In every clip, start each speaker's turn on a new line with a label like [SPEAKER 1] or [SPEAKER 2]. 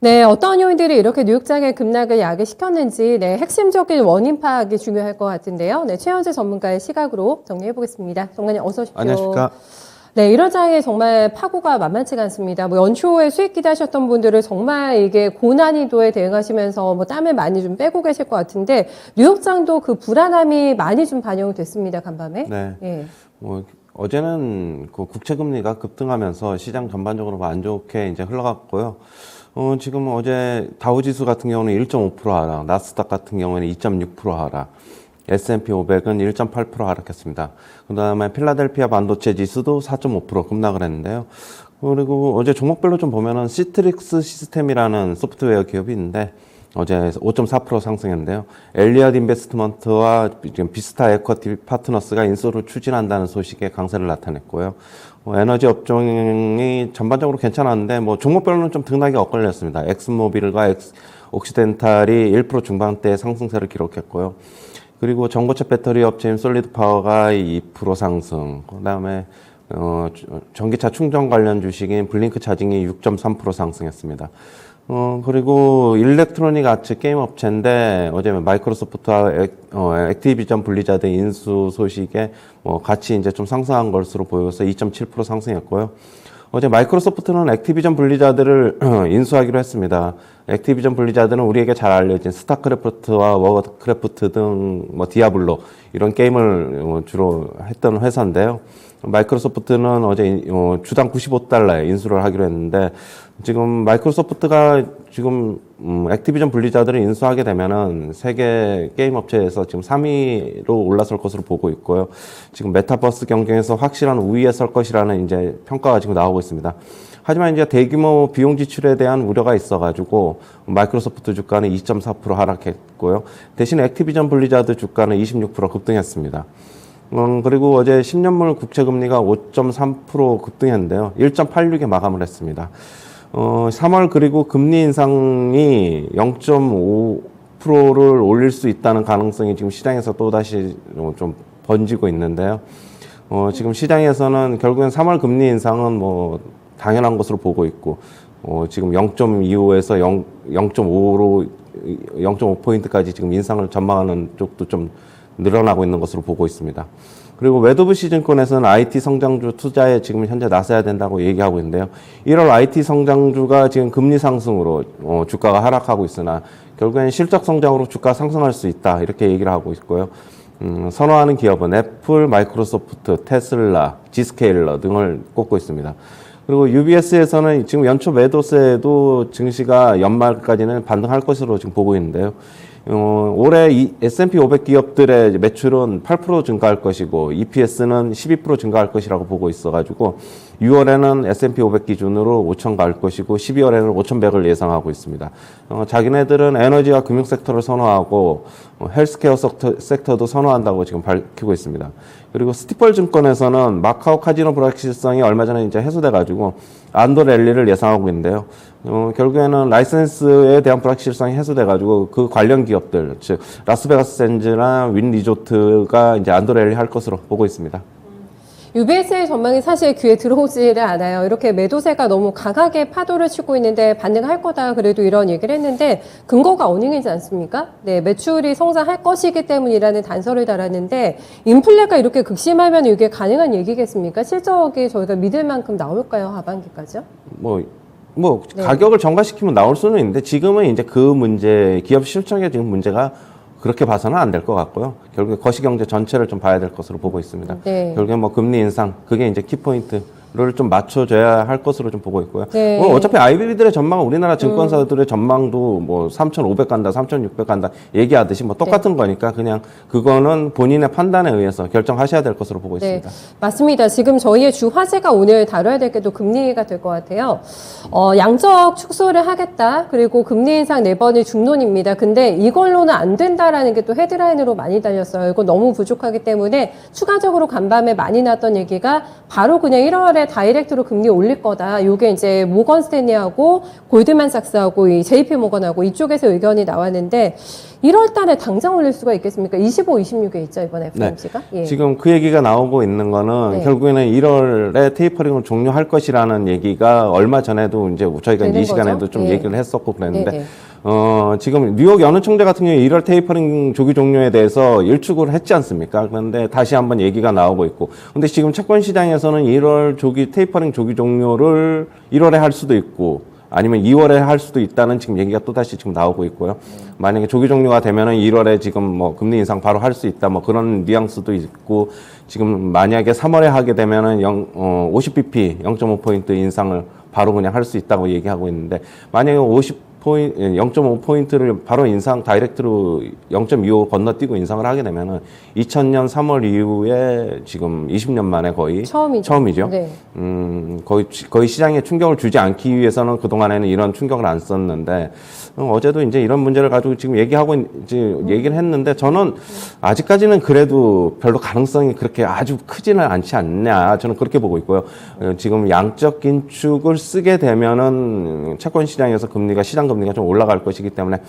[SPEAKER 1] 네, 어떤 요인들이 이렇게 뉴욕장의 급락을 야기시켰는지 핵심적인 원인 파악이 중요할 것 같은데요. 최현재 전문가의 시각으로 정리해 보겠습니다. 정관님 어서 오십시오.
[SPEAKER 2] 안녕하십니까.
[SPEAKER 1] 네, 이런 장에 정말 파고가 만만치가 않습니다. 연초에 수익 기대하셨던 분들은 정말 이게 고난이도에 대응하시면서 땀을 많이 좀 빼고 계실 것 같은데 뉴욕장도 그 불안함이 많이 좀 반영됐습니다. 간밤에.
[SPEAKER 2] 네.
[SPEAKER 1] 예.
[SPEAKER 2] 어제는 그 국채 금리가 급등하면서 시장 전반적으로 안 좋게 이제 흘러갔고요. 지금 어제 다우지수 같은 경우는 1.5% 하락, 나스닥 같은 경우는 2.6% 하락, S&P 500은 1.8% 하락했습니다. 그 다음에 필라델피아 반도체 지수도 4.5% 급락을 했는데요. 그리고 어제 종목별로 좀 보면은 시트릭스 시스템이라는 소프트웨어 기업이 있는데 어제 5.4% 상승했는데요. 엘리엇 인베스트먼트와 지금 비스타 에쿼티 파트너스가 인수를 추진한다는 소식에 강세를 나타냈고요. 에너지 업종이 전반적으로 괜찮았는데 종목별로는 좀 등락이 엇갈렸습니다. 엑슨모빌과 옥시덴탈이 1% 중반대 상승세를 기록했고요. 그리고 전고체 배터리 업체인 솔리드 파워가 2% 상승. 그다음에 전기차 충전 관련 주식인 블링크 차징이 6.3% 상승했습니다. 그리고 일렉트로닉 아츠 게임 업체인데 어제 마이크로소프트와 액티비전 블리자드 인수 소식에 같이 이제 좀 상승한 것으로 보여서 2.7% 상승했고요. 어제 마이크로소프트는 액티비전 블리자드를 인수하기로 했습니다. 액티비전 블리자드는 우리에게 잘 알려진 스타크래프트와 워크래프트 등 디아블로 이런 게임을 주로 했던 회사인데요. 마이크로소프트는 어제 주당 $95에 인수를 하기로 했는데 지금 마이크로소프트가 지금 액티비전 블리자드를 인수하게 되면은 세계 게임 업체에서 지금 3위로 올라설 것으로 보고 있고요. 지금 메타버스 경쟁에서 확실한 우위에 설 것이라는 이제 평가가 지금 나오고 있습니다. 하지만 이제 대규모 비용 지출에 대한 우려가 있어가지고 마이크로소프트 주가는 2.4% 하락했고요. 대신 액티비전 블리자드 주가는 26% 급등했습니다. 그리고 어제 10년물 국채금리가 5.3% 급등했는데요. 1.86에 마감을 했습니다. 3월 그리고 금리 인상이 0.5%를 올릴 수 있다는 가능성이 지금 시장에서 또다시 좀 번지고 있는데요. 지금 시장에서는 결국엔 3월 금리 인상은 당연한 것으로 보고 있고, 지금 0.25에서 0.5로 0.5포인트까지 지금 인상을 전망하는 쪽도 좀 늘어나고 있는 것으로 보고 있습니다. 그리고 웨더브 시즌권에서는 IT 성장주 투자에 지금 현재 나서야 된다고 얘기하고 있는데요. 1월 IT 성장주가 지금 금리 상승으로 주가가 하락하고 있으나 결국엔 실적 성장으로 주가 상승할 수 있다 이렇게 얘기를 하고 있고요. 선호하는 기업은 애플, 마이크로소프트, 테슬라, 지스케일러 등을 꼽고 있습니다. 그리고 UBS에서는 지금 연초 매도세도 증시가 연말까지는 반등할 것으로 지금 보고 있는데요. 올해 S&P 500 기업들의 매출은 8% 증가할 것이고 EPS는 12% 증가할 것이라고 보고 있어가지고 6월에는 S&P 500 기준으로 5,000 갈 것이고 12월에는 5,100을 예상하고 있습니다. 자기네들은 에너지와 금융 섹터를 선호하고 헬스케어 섹터도 선호한다고 지금 밝히고 있습니다. 그리고 스티펄 증권에서는 마카오 카지노 불확실성이 얼마 전에 이제 해소돼가지고 안도 랠리를 예상하고 있는데요. 결국에는 라이센스에 대한 불확실성이 해소돼가지고 그 관련 기업들, 즉 라스베가스 샌즈나 윈 리조트가 이제 안도 랠리 할 것으로 보고 있습니다.
[SPEAKER 1] UBS의 전망이 사실 귀에 들어오지를 않아요. 이렇게 매도세가 너무 강하게 파도를 치고 있는데 반등할 거다. 그래도 이런 얘기를 했는데 근거가 어닝이지 않습니까? 네, 매출이 성장할 것이기 때문이라는 단서를 달았는데 인플레가 이렇게 극심하면 이게 가능한 얘기겠습니까? 실적이 저희가 믿을 만큼 나올까요? 하반기까지요?
[SPEAKER 2] 네. 가격을 정가시키면 나올 수는 있는데 지금은 이제 그 문제, 기업 실적에 지금 문제가 그렇게 봐서는 안 될 것 같고요. 결국에 거시경제 전체를 좀 봐야 될 것으로 보고 있습니다.
[SPEAKER 1] 네.
[SPEAKER 2] 결국에 금리 인상, 그게 이제 키포인트를 좀 맞춰줘야 할 것으로 좀 보고 있고요.
[SPEAKER 1] 네.
[SPEAKER 2] 어차피 IB들의 전망은 우리나라 증권사들의 전망도 3,500 간다, 3,600 간다 얘기하듯이 똑같은 거니까 그냥 그거는 본인의 판단에 의해서 결정하셔야 될 것으로 보고 있습니다.
[SPEAKER 1] 네, 맞습니다. 지금 저희의 주 화제가 오늘 다뤄야 될 게 또 금리가 될 것 같아요. 양적 축소를 하겠다. 그리고 금리 인상 4번이 중론입니다. 근데 이걸로는 안 된다라는 게 또 헤드라인으로 많이 달렸어요. 이거 너무 부족하기 때문에 추가적으로 간밤에 많이 났던 얘기가 바로 그냥 1월에 2월에 다이렉트로 금리 올릴 거다. 요게 이제 모건 스탠리하고 골드만삭스하고 이 JP 모건하고 이쪽에서 의견이 나왔는데 1월 달에 당장 올릴 수가 있겠습니까? 25, 26에 있죠, 이번에 FOMC가? 예.
[SPEAKER 2] 지금 그 얘기가 나오고 있는 거는
[SPEAKER 1] 네.
[SPEAKER 2] 결국에는 1월에 테이퍼링을 종료할 것이라는 얘기가 얼마 전에도 이제 저희가
[SPEAKER 1] 되는
[SPEAKER 2] 이 시간에도
[SPEAKER 1] 거죠?
[SPEAKER 2] 좀
[SPEAKER 1] 예.
[SPEAKER 2] 얘기를 했었고 그랬는데
[SPEAKER 1] 네, 네.
[SPEAKER 2] 지금 뉴욕 연은 총재 같은 경우에 1월 테이퍼링 조기 종료에 대해서 일축을 했지 않습니까? 그런데 다시 한번 얘기가 나오고 있고. 근데 지금 채권 시장에서는 1월 테이퍼링 조기 종료를 1월에 할 수도 있고 아니면 2월에 할 수도 있다는 지금 얘기가 또 다시 지금 나오고 있고요. 만약에 조기 종료가 되면은 1월에 지금 뭐 금리 인상 바로 할 수 있다 뭐 그런 뉘앙스도 있고 지금 만약에 3월에 하게 되면은 50bp 0.5포인트 인상을 바로 그냥 할 수 있다고 얘기하고 있는데 만약에 0.5포인트를 바로 인상 다이렉트로 0.25 건너뛰고 인상을 하게 되면은 2000년 3월 이후에 지금 20년 만에 거의 처음이죠.
[SPEAKER 1] 네.
[SPEAKER 2] 거의 시장에 충격을 주지 않기 위해서는 그동안에는 이런 충격을 안 썼는데 어제도 이제 이런 문제를 가지고 지금 얘기를 했는데 저는 아직까지는 그래도 별로 가능성이 그렇게 아주 크지는 않지 않냐 저는 그렇게 보고 있고요. 지금 양적 긴축을 쓰게 되면은 채권 시장에서 시장 금리가 좀 올라갈 것이기 때문에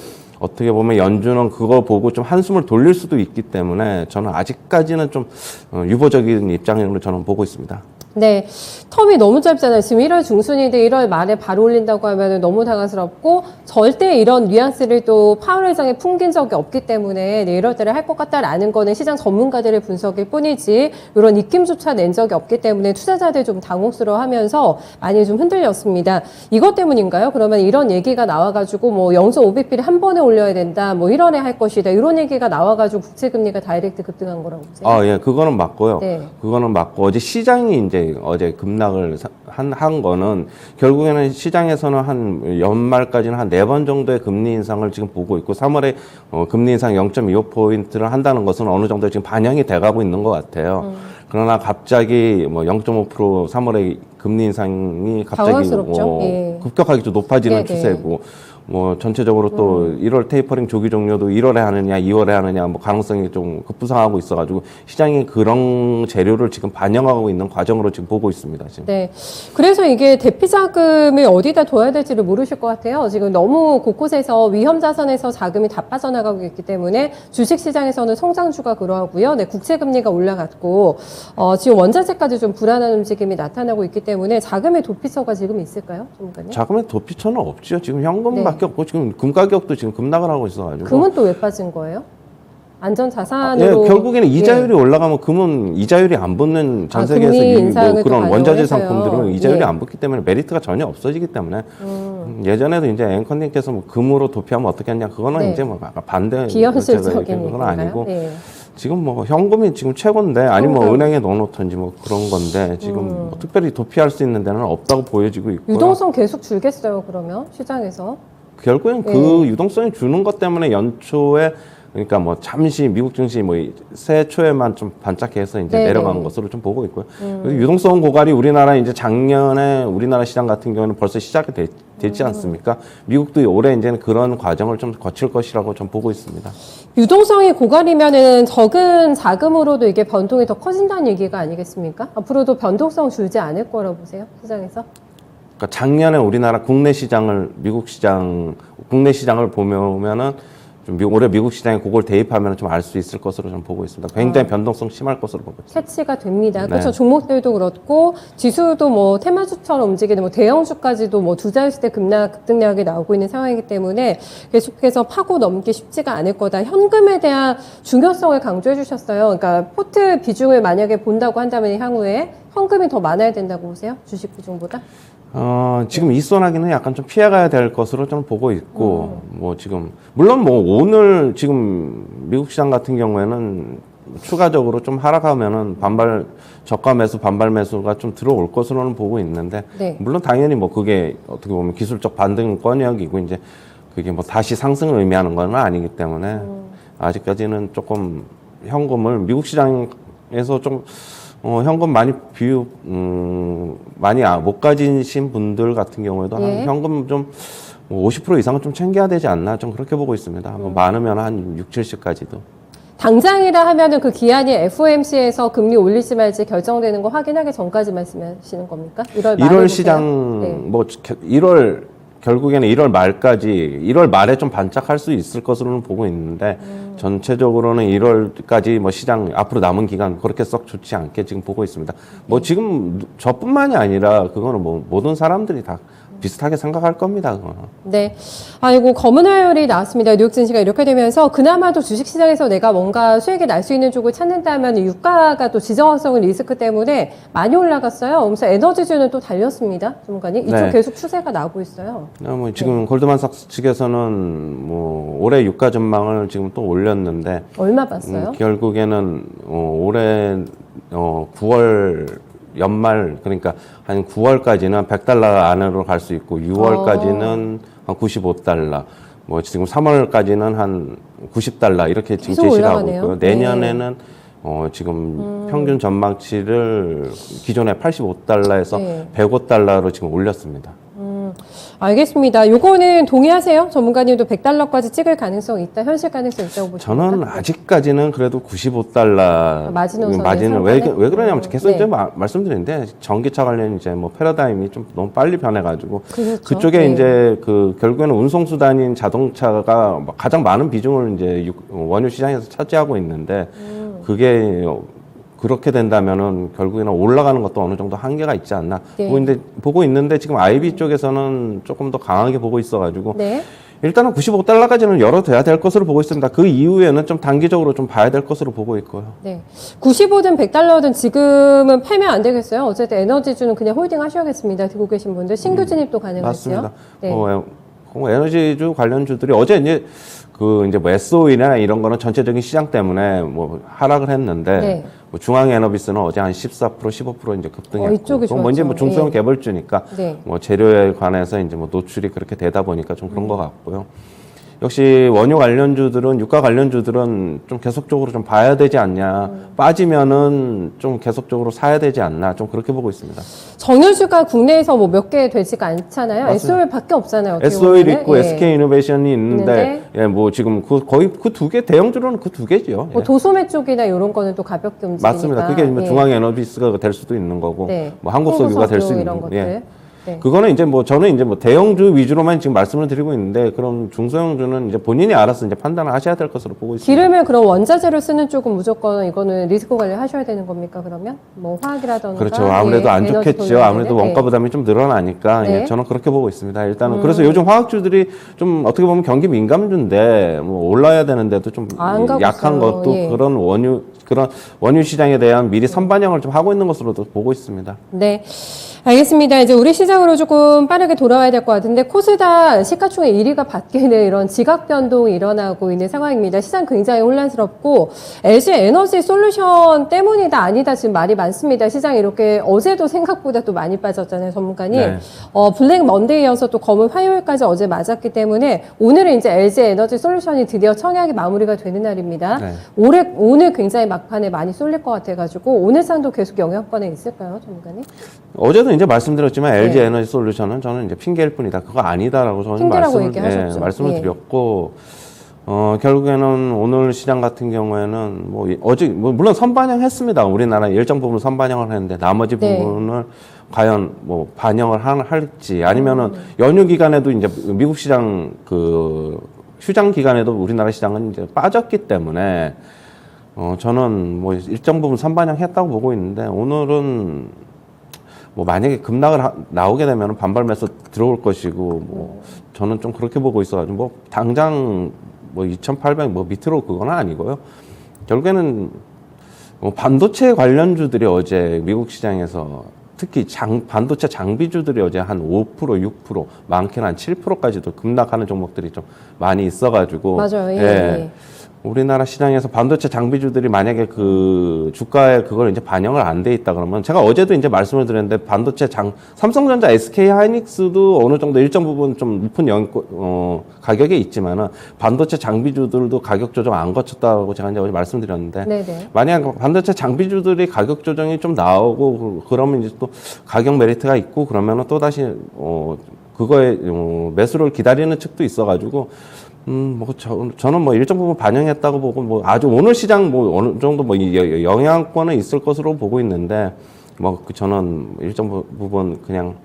[SPEAKER 2] 어떻게 보면 연준은 그거 보고 좀 한숨을 돌릴 수도 있기 때문에 저는 아직까지는 좀 유보적인 입장으로 저는 보고 있습니다.
[SPEAKER 1] 네, 텀이 너무 짧잖아요. 지금 1월 중순인데 1월 말에 바로 올린다고 하면 너무 당황스럽고 절대 이런 뉘앙스를 또 파월 의장이 풍긴 적이 없기 때문에 네, 1월 달에 할 것 같다라는 거는 시장 전문가들의 분석일 뿐이지 이런 느낌조차 낸 적이 없기 때문에 투자자들 좀 당혹스러워하면서 많이 좀 흔들렸습니다. 이것 때문인가요? 그러면 이런 얘기가 나와가지고 뭐 0.5bp를 한 번에 올려야 된다, 뭐 1월에 할 것이다 이런 얘기가 나와가지고 국채금리가 다이렉트 급등한 거라고 보세요?
[SPEAKER 2] 예, 그거는 맞고요.
[SPEAKER 1] 네.
[SPEAKER 2] 그거는 맞고 어제 시장이 어제 급락을 한 거는 결국에는 시장에서는 한 연말까지는 한 4번 정도의 금리 인상을 지금 보고 있고 3월에 금리 인상 0.25포인트를 한다는 것은 어느 정도 지금 반영이 돼가고 있는 것 같아요. 그러나 갑자기 뭐 0.5% 3월에 금리 인상이 갑자기
[SPEAKER 1] 당황스럽죠. 예.
[SPEAKER 2] 급격하게 좀 높아지는
[SPEAKER 1] 네네.
[SPEAKER 2] 추세고 뭐 전체적으로 또 1월 테이퍼링 조기 종료도 1월에 하느냐 2월에 하느냐 뭐 가능성이 좀 급부상하고 있어가지고 시장이 그런 재료를 지금 반영하고 있는 과정으로 지금 보고 있습니다. 지금.
[SPEAKER 1] 네. 그래서 이게 대피 자금을 어디다 둬야 될지를 모르실 것 같아요. 지금 너무 곳곳에서 위험 자산에서 자금이 다 빠져나가고 있기 때문에 주식 시장에서는 성장주가 그러하고요. 네, 국채 금리가 올라갔고 지금 원자재까지 좀 불안한 움직임이 나타나고 있기 때문에 자금의 도피처가 지금 있을까요, 전문가님?
[SPEAKER 2] 자금의 도피처는 없죠. 지금 현금밖에 없고 지금 금 가격도 지금 급락을 하고 있어가지고.
[SPEAKER 1] 금은 또 왜 빠진 거예요? 안전 자산으로.
[SPEAKER 2] 결국에는 이자율이 올라가면 금은 이자율이 안 붙는 전 세계에서
[SPEAKER 1] 금리 인상을
[SPEAKER 2] 뭐 그런
[SPEAKER 1] 또
[SPEAKER 2] 원자재
[SPEAKER 1] 반영해서요.
[SPEAKER 2] 상품들은 이자율이
[SPEAKER 1] 예.
[SPEAKER 2] 안 붙기 때문에 메리트가 전혀 없어지기 때문에 예전에도 이제 앵커님께서 뭐 금으로 도피하면 어떻게 하냐 그거는
[SPEAKER 1] 네.
[SPEAKER 2] 이제 뭐 반대
[SPEAKER 1] 비현실적인
[SPEAKER 2] 그건
[SPEAKER 1] 얘기인가요?
[SPEAKER 2] 아니고
[SPEAKER 1] 예.
[SPEAKER 2] 지금 뭐 현금이 지금 최고인데 아니면 뭐
[SPEAKER 1] 현금.
[SPEAKER 2] 은행에 넣어놓든지 뭐 그런 건데 지금 뭐 특별히 도피할 수 있는 데는 없다고 보여지고 있고요.
[SPEAKER 1] 유동성 계속 줄겠어요, 그러면 시장에서?
[SPEAKER 2] 결국엔 그 유동성이 주는 것 때문에 연초에 그러니까 뭐 잠시 미국 증시 뭐 새 초에만 좀 반짝해서 이제
[SPEAKER 1] 네네.
[SPEAKER 2] 내려간 것으로 좀 보고 있고요. 그리고 유동성 고갈이 우리나라 이제 작년에 우리나라 시장 같은 경우는 벌써 시작이 됐지 않습니까? 미국도 올해 이제는 그런 과정을 좀 거칠 것이라고 좀 보고 있습니다.
[SPEAKER 1] 유동성이 고갈이면은 적은 자금으로도 이게 변동이 더 커진다는 얘기가 아니겠습니까? 앞으로도 변동성 줄지 않을 거라고 보세요, 시장에서?
[SPEAKER 2] 그러니까 작년에 우리나라 국내 시장을 국내 시장을 보면은 좀 올해 미국 시장에 그걸 대입하면 좀 알 수 있을 것으로 좀 보고 있습니다. 굉장히 변동성 심할 것으로 보고 있습니다.
[SPEAKER 1] 캐치가 됩니다.
[SPEAKER 2] 네.
[SPEAKER 1] 그렇죠. 종목들도 그렇고 지수도 뭐 테마주처럼 움직이는 뭐 대형주까지도 뭐 두 자릿수대 급등락이 나오고 있는 상황이기 때문에 계속해서 파고 넘기 쉽지가 않을 거다. 현금에 대한 중요성을 강조해 주셨어요. 그러니까 포트 비중을 만약에 본다고 한다면 향후에 현금이 더 많아야 된다고 보세요? 주식 비중보다?
[SPEAKER 2] 지금 이선하기는 약간 좀 피해가야 될 것으로 좀 보고 있고, 뭐 지금, 물론 뭐 오늘 지금 미국 시장 같은 경우에는 추가적으로 좀 하락하면은 저가 매수, 반발 매수가 좀 들어올 것으로는 보고 있는데,
[SPEAKER 1] 네.
[SPEAKER 2] 물론 당연히 뭐 그게 어떻게 보면 기술적 반등권역이고, 이제 그게 뭐 다시 상승을 의미하는 건 아니기 때문에, 아직까지는 조금 현금을 미국 시장에서 좀 현금 많이 많이 못 가지신 분들 같은 경우에도
[SPEAKER 1] 예.
[SPEAKER 2] 한 현금 좀 50% 이상은 좀 챙겨야 되지 않나 좀 그렇게 보고 있습니다. 뭐 많으면 한 6, 70까지도.
[SPEAKER 1] 당장이라 하면은 그 기한이 FOMC에서 금리 올릴지 말지 결정되는 거 확인하기 전까지 말씀하시는 겁니까? 1월 말에
[SPEAKER 2] 1월 시장
[SPEAKER 1] 네.
[SPEAKER 2] 뭐 1월 결국에는 1월 말까지 1월 말에 좀 반짝할 수 있을 것으로는 보고 있는데 전체적으로는 1월까지 뭐 시장 앞으로 남은 기간 그렇게 썩 좋지 않게 지금 보고 있습니다. 뭐 지금 저뿐만이 아니라 그거는 뭐 모든 사람들이 다 비슷하게 생각할 겁니다. 그거는.
[SPEAKER 1] 네. 아이고, 검은 화요일이 나왔습니다. 뉴욕 증시가 이렇게 되면서 그나마도 주식시장에서 내가 뭔가 수익이 날 수 있는 쪽을 찾는다면 유가가 또 지정학적 리스크 때문에 많이 올라갔어요. 그래서 에너지주는 또 달렸습니다. 전문가님. 이쪽
[SPEAKER 2] 네.
[SPEAKER 1] 계속 추세가 나오고 있어요.
[SPEAKER 2] 뭐 지금 골드만삭스 측에서는 뭐 올해 유가 전망을 지금 또 올렸는데
[SPEAKER 1] 얼마 봤어요?
[SPEAKER 2] 결국에는 올해 9월 연말 그러니까 한 9월까지는 100달러 안으로 갈 수 있고 6월까지는 한 95달러 뭐 지금 3월까지는 한 90달러 이렇게 지금
[SPEAKER 1] 계속
[SPEAKER 2] 제시를 하고
[SPEAKER 1] 올라가네요.
[SPEAKER 2] 있고요. 내년에는 지금 평균 전망치를 기존에 85달러에서
[SPEAKER 1] 네.
[SPEAKER 2] 105달러로 지금 올렸습니다.
[SPEAKER 1] 알겠습니다. 요거는 동의하세요? 전문가님도 100달러까지 찍을 가능성이 있다, 현실 가능성이 있다고 보십니까?
[SPEAKER 2] 저는 아직까지는 그래도 95달러
[SPEAKER 1] 마지노선을
[SPEAKER 2] 마진을 왜 그러냐면 계속
[SPEAKER 1] 네.
[SPEAKER 2] 이제 말씀드리는데 전기차 관련 이제 뭐 패러다임이 좀 너무 빨리 변해가지고
[SPEAKER 1] 그렇죠.
[SPEAKER 2] 그쪽에
[SPEAKER 1] 네.
[SPEAKER 2] 이제 그 결국에는 운송수단인 자동차가 가장 많은 비중을 이제 원유 시장에서 차지하고 있는데 그게 그렇게 된다면은 결국에는 올라가는 것도 어느 정도 한계가 있지 않나
[SPEAKER 1] 네.
[SPEAKER 2] 보고 있는데 지금 IB 쪽에서는 조금 더 강하게 보고 있어가지고
[SPEAKER 1] 네.
[SPEAKER 2] 일단은 95달러까지는 열어둬야 될 것으로 보고 있습니다. 그 이후에는 좀 단기적으로 좀 봐야 될 것으로 보고 있고요.
[SPEAKER 1] 네. 95든 100달러든 지금은 팔면 안 되겠어요. 어쨌든 에너지주는 그냥 홀딩 하셔야겠습니다. 듣고 계신 분들. 신규 진입도 가능하죠.
[SPEAKER 2] 맞습니다.
[SPEAKER 1] 네.
[SPEAKER 2] 에너지주 관련주들이 어제 이제 이제 뭐 SOE나 이런 거는 전체적인 시장 때문에 뭐 하락을 했는데
[SPEAKER 1] 네.
[SPEAKER 2] 뭐 중앙에너비스는 어제 한 14%, 15% 이제 급등했고.
[SPEAKER 1] 이쪽이
[SPEAKER 2] 그건 뭐 이제 뭐
[SPEAKER 1] 좋았죠.
[SPEAKER 2] 중소형
[SPEAKER 1] 네.
[SPEAKER 2] 개발주니까
[SPEAKER 1] 네.
[SPEAKER 2] 뭐 재료에 관해서 이제 뭐 노출이 그렇게 되다 보니까 좀 그런 것 같고요. 역시 원유 관련주들은 유가 관련주들은 좀 계속적으로 좀 봐야 되지 않냐. 빠지면은 좀 계속적으로 사야 되지 않나. 좀 그렇게 보고 있습니다.
[SPEAKER 1] 정유주가 국내에서 뭐 몇 개 되지가 않잖아요.
[SPEAKER 2] 맞습니다.
[SPEAKER 1] SO일밖에 없잖아요. 어떻게
[SPEAKER 2] SO일
[SPEAKER 1] 보면은.
[SPEAKER 2] 있고
[SPEAKER 1] 예.
[SPEAKER 2] SK이노베이션이 있는데
[SPEAKER 1] 있는데.
[SPEAKER 2] 예, 뭐 지금 거의 그 두 개 대형주로는 그 두 개죠.
[SPEAKER 1] 뭐 도소매 쪽이나 이런 거는 또 가볍게 움직이니까.
[SPEAKER 2] 맞습니다. 그게 뭐
[SPEAKER 1] 예.
[SPEAKER 2] 중앙에너비스가 될 수도 있는 거고,
[SPEAKER 1] 네.
[SPEAKER 2] 뭐 한국석유가 될 수 있는
[SPEAKER 1] 이런
[SPEAKER 2] 거고.
[SPEAKER 1] 것들.
[SPEAKER 2] 예.
[SPEAKER 1] 네.
[SPEAKER 2] 그거는 이제 뭐 저는 이제 뭐 대형주 위주로만 지금 말씀을 드리고 있는데 그럼 중소형주는 이제 본인이 알아서 이제 판단을 하셔야 될 것으로 보고 있습니다.
[SPEAKER 1] 기름을 그럼 원자재로 쓰는 쪽은 무조건 이거는 리스크 관리 하셔야 되는 겁니까, 그러면? 뭐 화학이라던가.
[SPEAKER 2] 그렇죠. 아무래도
[SPEAKER 1] 예,
[SPEAKER 2] 안
[SPEAKER 1] 에너지
[SPEAKER 2] 좋겠죠.
[SPEAKER 1] 돌려야
[SPEAKER 2] 아무래도
[SPEAKER 1] 되는,
[SPEAKER 2] 원가
[SPEAKER 1] 예.
[SPEAKER 2] 부담이 좀 늘어나니까
[SPEAKER 1] 네.
[SPEAKER 2] 예, 저는 그렇게 보고 있습니다. 일단은 그래서 요즘 화학주들이 좀 어떻게 보면 경기 민감주인데 뭐 올라야 되는데도 좀
[SPEAKER 1] 안 가고
[SPEAKER 2] 약한
[SPEAKER 1] 있어요.
[SPEAKER 2] 것도
[SPEAKER 1] 예.
[SPEAKER 2] 그런 원유 시장에 대한 미리 선반영을 좀 하고 있는 것으로도 보고 있습니다.
[SPEAKER 1] 네. 알겠습니다. 이제 우리 시장으로 조금 빠르게 돌아와야 될 것 같은데, 코스닥 시가총액 1위가 바뀌는 이런 지각 변동이 일어나고 있는 상황입니다. 시장 굉장히 혼란스럽고, LG 에너지 솔루션 때문이다, 아니다, 지금 말이 많습니다. 시장이 이렇게 어제도 생각보다 또 많이 빠졌잖아요, 전문가님.
[SPEAKER 2] 네.
[SPEAKER 1] 블랙 먼데이여서 또 검은 화요일까지 어제 맞았기 때문에, 오늘은 이제 LG 에너지 솔루션이 드디어 청약이 마무리가 되는 날입니다.
[SPEAKER 2] 네.
[SPEAKER 1] 오늘 굉장히 막판에 많이 쏠릴 것 같아가지고, 오늘 상도 계속 영향권에 있을까요, 전문가님?
[SPEAKER 2] 어제도 이제 말씀드렸지만
[SPEAKER 1] 네.
[SPEAKER 2] LG 에너지 솔루션은 저는 이제 핑계일 뿐이다. 그거 아니다라고 저는
[SPEAKER 1] 핑계라고 얘기하셨죠.
[SPEAKER 2] 말씀을
[SPEAKER 1] 예.
[SPEAKER 2] 드렸고 결국에는 오늘 시장 같은 경우에는 뭐 어제 물론 선반영했습니다. 우리나라 일정 부분 선반영을 했는데 나머지
[SPEAKER 1] 네.
[SPEAKER 2] 부분을 과연 뭐 반영을 할지 아니면은 연휴 기간에도 이제 미국 시장 그 휴장 기간에도 우리나라 시장은 이제 빠졌기 때문에 저는 뭐 일정 부분 선반영했다고 보고 있는데 오늘은 뭐 만약에 급락을 나오게 되면 반발 매수 들어올 것이고 뭐 저는 좀 그렇게 보고 있어가지고 뭐 당장 뭐 2,800 뭐 밑으로 그건 아니고요. 결국에는 뭐 반도체 관련주들이 어제 미국 시장에서 특히 반도체 장비주들이 어제 한 5%, 6%, 많게는 한 7%까지도 급락하는 종목들이 좀 많이 있어가지고
[SPEAKER 1] 맞아요. 예.
[SPEAKER 2] 예. 우리나라 시장에서 반도체 장비주들이 만약에 그 주가에 그걸 이제 반영을 안 돼 있다 그러면 제가 어제도 이제 말씀을 드렸는데 반도체 삼성전자, SK 하이닉스도 어느 정도 일정 부분 좀 높은 가격에 있지만은 반도체 장비주들도 가격 조정 안 거쳤다고 제가 이제 어제 말씀드렸는데
[SPEAKER 1] 네네.
[SPEAKER 2] 만약 반도체 장비주들이 가격 조정이 좀 나오고 그러면 이제 또 가격 메리트가 있고 그러면은 또 다시 그거에 매수를 기다리는 측도 있어가지고 저는 뭐 일정 부분 반영했다고 보고, 뭐 아주 오늘 시장 뭐 어느 정도 뭐 영향권은 있을 것으로 보고 있는데, 저는 일정 부분 그냥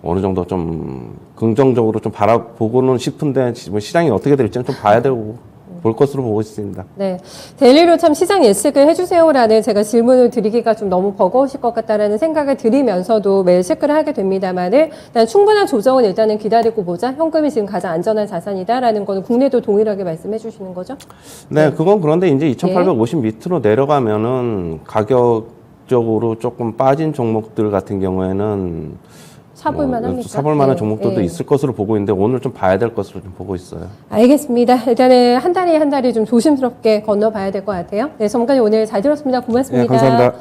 [SPEAKER 2] 어느 정도 좀 긍정적으로 좀 바라보고는 싶은데, 뭐 시장이 어떻게 될지는 좀 봐야 되고, 볼 것으로 보고 있습니다.
[SPEAKER 1] 네. 데일리로 참 시장 예측을 해주세요라는 제가 질문을 드리기가 좀 너무 버거우실 것 같다라는 생각을 드리면서도 매일 체크를 하게 됩니다만은 일단 충분한 조정은 일단은 기다리고 보자. 현금이 지금 가장 안전한 자산이다라는 거는 국내도 동일하게 말씀해 주시는 거죠?
[SPEAKER 2] 네, 그건 그런데 이제 2850 밑으로 내려가면은 가격적으로 조금 빠진 종목들 같은 경우에는
[SPEAKER 1] 사볼만 합니까?
[SPEAKER 2] 사볼만한
[SPEAKER 1] 네.
[SPEAKER 2] 종목들도
[SPEAKER 1] 네.
[SPEAKER 2] 있을 것으로 보고 있는데 오늘 좀 봐야 될 것으로 좀 보고 있어요.
[SPEAKER 1] 알겠습니다. 일단은 한 달이 한 달이 좀 조심스럽게 건너봐야 될 것 같아요. 네, 전문가님 오늘 잘 들었습니다. 고맙습니다.
[SPEAKER 2] 네, 감사합니다.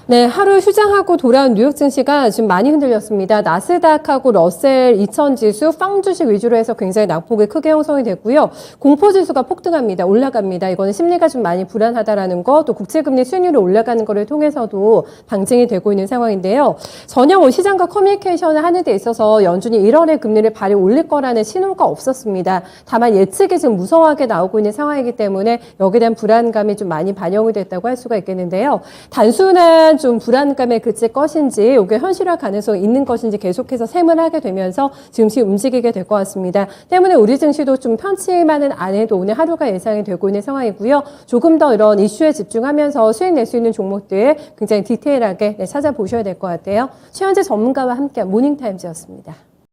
[SPEAKER 1] 네, 하루 휴장하고 돌아온 뉴욕 증시가 지금 많이 흔들렸습니다. 나스닥하고 러셀 2000 지수, 빵 주식 위주로 해서 굉장히 낙폭이 크게 형성이 됐고요. 공포 지수가 폭등합니다. 올라갑니다. 이거는 심리가 좀 많이 불안하다라는 거, 또 국채금리 수익률이 올라가는 거를 통해서도 방증이 되고 있는 상황인데요. 전형 시장과 커뮤니케이션을 하는 데 있어서 연준이 1월에 금리를 발이 올릴 거라는 신호가 없었습니다. 다만 예측이 지금 무성하게 나오고 있는 상황이기 때문에 여기에 대한 불안감이 좀 많이 반영이 됐다고 할 수가 있겠는데요. 단순한 좀 불안감에 그칠 것인지 이게 현실화 가능성이 있는 것인지 계속해서 셈을 하게 되면서 지금씩 움직이게 될 것 같습니다. 때문에 우리 증시도 좀 편치만은 안 해도 오늘 하루가 예상이 되고 있는 상황이고요. 조금 더 이런 이슈에 집중하면서 수익 낼 수 있는 종목들 굉장히 디테일하게 찾아보셔야 될 것 같아요. 최현재 전문가와 함께한 모닝타임즈였습니다.